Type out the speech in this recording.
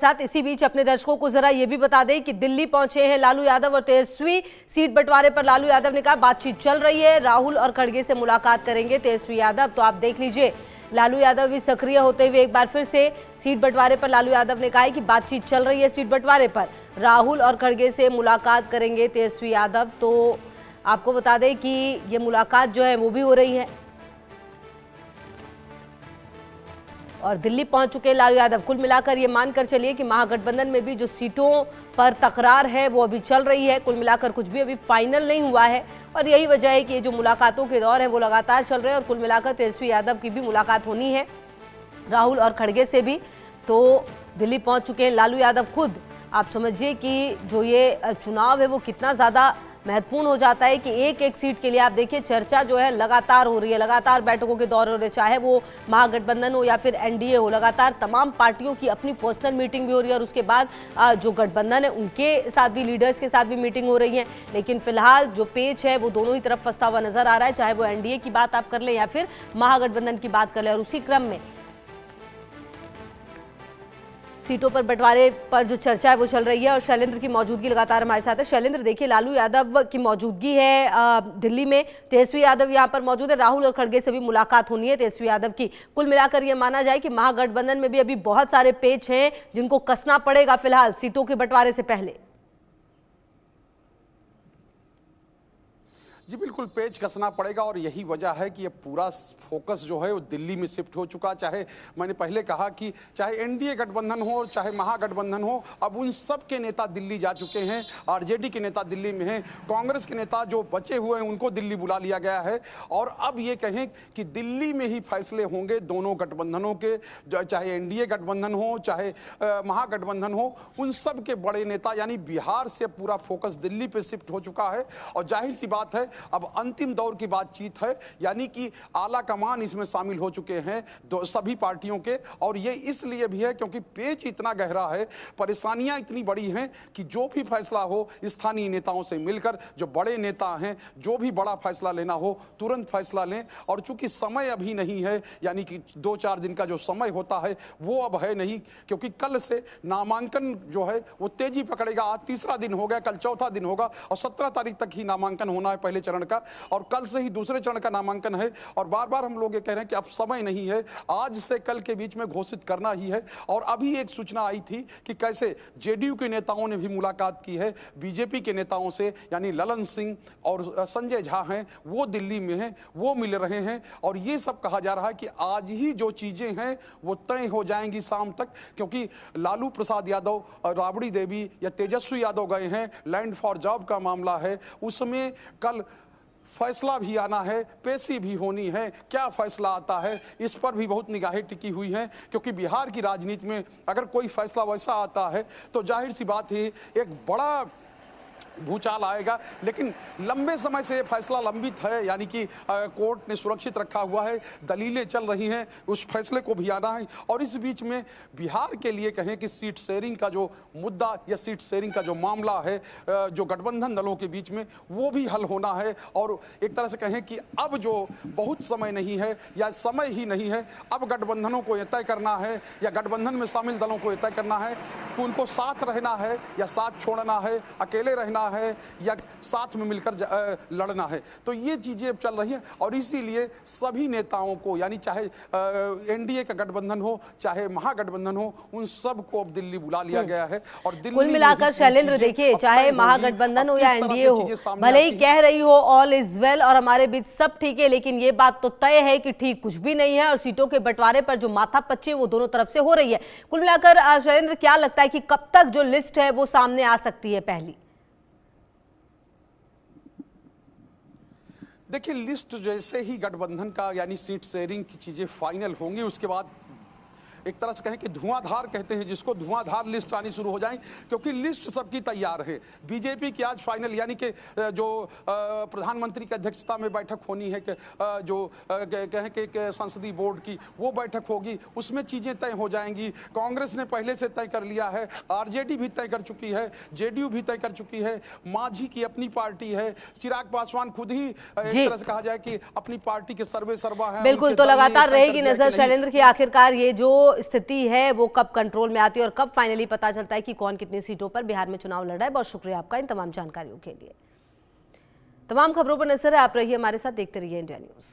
साथ इसी बीच अपने दर्शकों को जरा ये भी बता दें कि दिल्ली पहुंचे हैं लालू यादव और तेजस्वी। सीट बंटवारे पर लालू यादव ने कहा बातचीत चल रही है, राहुल और खड़गे से मुलाकात करेंगे तेजस्वी यादव। तो आप देख लीजिए, लालू यादव भी सक्रिय होते हुए एक बार फिर से सीट बंटवारे पर लालू यादव ने कहा है कि बातचीत चल रही है, सीट बंटवारे पर राहुल और खड़गे से मुलाकात करेंगे तेजस्वी यादव। तो आपको बता दें कि ये मुलाकात जो है वो भी हो रही है और दिल्ली पहुंच चुके हैं लालू यादव। कुल मिलाकर ये मानकर चलिए कि महागठबंधन में भी जो सीटों पर तकरार है वो अभी चल रही है। कुल मिलाकर कुछ भी अभी फाइनल नहीं हुआ है और यही वजह है कि ये जो मुलाकातों के दौर है वो लगातार चल रहे हैं और कुल मिलाकर तेजस्वी यादव की भी मुलाकात होनी है राहुल और खड़गे से भी। तो दिल्ली पहुंच चुके हैं लालू यादव खुद। आप समझिए कि जो ये चुनाव है वो कितना ज़्यादा महत्वपूर्ण हो जाता है कि एक एक सीट के लिए आप देखिए चर्चा जो है लगातार हो रही है, लगातार बैठकों के दौर हो रहे, चाहे वो महागठबंधन हो या फिर एनडीए हो। लगातार तमाम पार्टियों की अपनी पर्सनल मीटिंग भी हो रही है और उसके बाद जो गठबंधन है उनके साथ भी, लीडर्स के साथ भी मीटिंग हो रही है। लेकिन फिलहाल जो पेच है वो दोनों ही तरफ फंसता हुआ नजर आ रहा है, चाहे वो एनडीए की बात आप कर लें या फिर महागठबंधन की बात कर लें। और उसी क्रम में सीटों पर बंटवारे पर जो चर्चा है वो चल रही है और शैलेंद्र की मौजूदगी लगातार हमारे साथ है। शैलेंद्र, देखिए लालू यादव की मौजूदगी है दिल्ली में, तेजस्वी यादव यहां पर मौजूद है, राहुल और खड़गे से भी मुलाकात होनी है तेजस्वी यादव की। कुल मिलाकर यह माना जाए कि महागठबंधन में भी अभी बहुत सारे पेच हैं जिनको कसना पड़ेगा फिलहाल सीटों के बंटवारे से पहले। जी बिल्कुल, पेच कसना पड़ेगा और यही वजह है कि ये पूरा फोकस जो है वो दिल्ली में शिफ्ट हो चुका। चाहे मैंने पहले कहा कि चाहे एनडीए गठबंधन हो चाहे महागठबंधन हो, अब उन सब के नेता दिल्ली जा चुके हैं। आरजेडी के नेता दिल्ली में हैं, कांग्रेस के नेता जो बचे हुए हैं उनको दिल्ली बुला लिया गया है। और अब ये कहें कि दिल्ली में ही फैसले होंगे दोनों गठबंधनों के, चाहे एनडीए गठबंधन हो चाहे महागठबंधन हो, उन सब के बड़े नेता यानी बिहार से पूरा फोकस दिल्ली पे शिफ्ट हो चुका है। और जाहिर सी बात है अब अंतिम दौर की बातचीत है, यानी कि आला कमान इसमें शामिल हो चुके हैं सभी पार्टियों के। और ये इसलिए भी है क्योंकि पेच इतना गहरा है, परेशानियां इतनी बड़ी हैं कि जो भी फैसला हो स्थानीय नेताओं से मिलकर, जो बड़े नेता हैं, जो भी बड़ा फैसला लेना हो तुरंत फैसला लें। और चूंकि समय अभी नहीं है, यानी कि 2-4 दिन का जो समय होता है वो अब है नहीं, क्योंकि कल से नामांकन जो है वो तेजी पकड़ेगा। आज तीसरा दिन हो गया, कल चौथा दिन होगा और 17 तारीख तक ही नामांकन होना है पहले चरण का, और कल से ही दूसरे चरण का नामांकन है। और बार बार हम लोग ये कह रहे हैं कि अब समय नहीं है, आज से कल के बीच में घोषित करना ही है। और अभी एक सूचना आई थी कि कैसे जेडीयू के नेताओं ने भी मुलाकात की है बीजेपी के नेताओं से, यानी ललन सिंह और संजय झा हैं वो दिल्ली में हैं, वो मिल रहे हैं। और ये सब कहा जा रहा है कि आज ही जो चीजें हैं वो तय हो जाएंगी शाम तक, क्योंकि लालू प्रसाद यादव, राबड़ी देवी या तेजस्वी यादव गए हैं, लैंड फॉर जॉब का मामला है, उसमें कल फैसला भी आना है, पेशी भी होनी है। क्या फैसला आता है इस पर भी बहुत निगाहें टिकी हुई हैं, क्योंकि बिहार की राजनीति में अगर कोई फैसला वैसा आता है तो जाहिर सी बात है एक बड़ा भूचाल आएगा। लेकिन लंबे समय से ये फैसला लंबित है, यानी कि कोर्ट ने सुरक्षित रखा हुआ है, दलीलें चल रही हैं, उस फैसले को भी आना है। और इस बीच में बिहार के लिए कहें कि सीट शेयरिंग का जो मुद्दा या सीट शेयरिंग का जो मामला है जो गठबंधन दलों के बीच में, वो भी हल होना है। और एक तरह से कहें कि अब जो बहुत समय नहीं है या समय ही नहीं है, अब गठबंधनों को यह तय करना है या गठबंधन में शामिल दलों को यह तय करना है कि उनको साथ रहना है या साथ छोड़ना है, अकेले रहना है या साथ में मिलकर लड़ना है। तो ये चीजें अब चल रही हैं और इसीलिए सभी नेताओं को, यानी चाहे एनडीए का गठबंधन हो चाहे महागठबंधन हो, उन सब को अब दिल्ली बुला लिया गया है। और दिल्ली कुल मिलाकर शैलेंद्र देखिए, चाहे महागठबंधन हो या एनडीए हो, भले ही कह रही हो ऑल इज वेल और हमारे बीच सब ठीक है, लेकिन ये बात तो तय है कि ठीक कुछ भी नहीं है और सीटों के बंटवारे पर जो माथापच्ची वो दोनों तरफ से हो रही है। कुल मिलाकर शैलेंद्र, क्या लगता है कि कब तक जो लिस्ट है वो सामने आ सकती है? पहली देखिए, लिस्ट जैसे ही गठबंधन का यानी सीट शेयरिंग की चीजें फाइनल होंगी, उसके बाद एक तरह से कहें कि धुआंधार कहते हैं जिसको, धुआंधार लिस्ट आनी शुरू हो जाए, क्योंकि लिस्ट सबकी तैयार है। बीजेपी की आज फाइनल यानी कि जो प्रधानमंत्री की अध्यक्षता में बैठक होनी है कि जो कहें कि संसदीय बोर्ड की वो बैठक होगी, उसमें चीजें तय हो जाएंगी। कांग्रेस ने पहले से तय कर लिया है, आरजेडी भी तय कर चुकी है, जेडीयू भी तय कर चुकी है, मांझी की अपनी पार्टी है, चिराग पासवान खुद ही एक तरह से कहा जाए कि अपनी पार्टी के सर्वे सर्वा है। बिल्कुल, तो लगातार रहेगी नजर शैलेंद्र की आखिरकार ये जो स्थिति है वो कब कंट्रोल में आती है और कब फाइनली पता चलता है कि कौन कितनी सीटों पर बिहार में चुनाव लड़ रहा है। बहुत शुक्रिया आपका इन तमाम जानकारियों के लिए। तमाम खबरों पर नजर है, आप रहिए हमारे साथ, देखते रहिए इंडिया न्यूज।